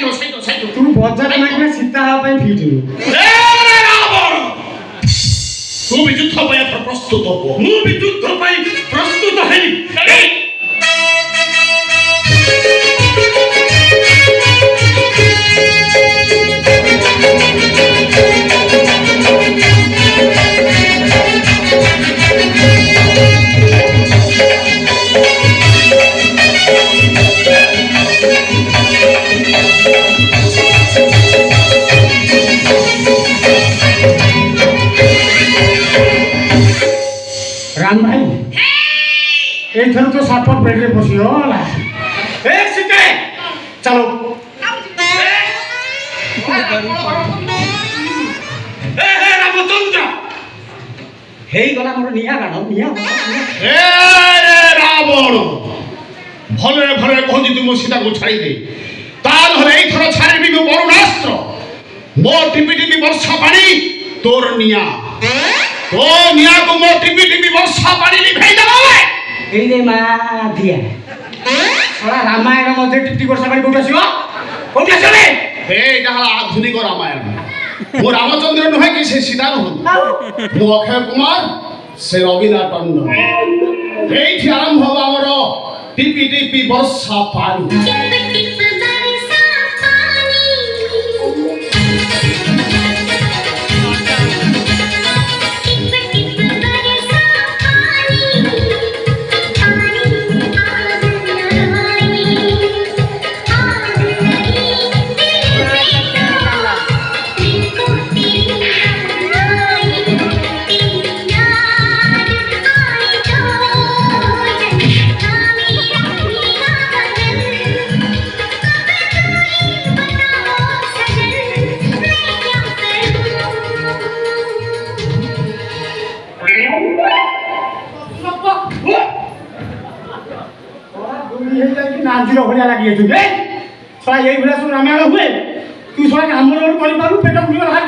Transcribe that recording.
ତୁ ବଜାର ନାକିନା ସୀତା ହେବା ପାଇଁ ଫିଟିଲୁ। ତୁ ବି ଯୁଦ୍ଧ ପାଇଁ ପ୍ରସ୍ତୁତ ହୁଅ। ମୁଁ ବି ଯୁଦ୍ଧ ପାଇଁ ପ୍ରସ୍ତୁତ ହେଲି। राम भाई एथर तो साप पेटे पशिगला ए सीते चलो ए रामचंद्र हे गला मोर निया गाणो निया ए रावण भले भले कहती तुम सीता को छाड़ी दे ताल हले एथर छाड़बी मो बरुणास्त्र मो टिपी टिपी वर्षा पानी तोर निया तो निया को मो टिपी टिपी वर्षा पानी लिभेई दबे ए रे मा दिया सारा रामायण मध्ये टिपटी वर्षा पानी कोठा आसीबो कोठा चले हे जहाला आधुनिक रामायण मो रामचंद्र नुहे कि से सीता नु मो अक्षय कुमार से रविना टंडन एठी आरंभ हो हमर टिपी टिपी वर्षा पानी नाजिर भलिया लागि छु ए सला एई भलिया सब रामायण हुए तू सला हमर कर पालु पेट फुलियो हाथ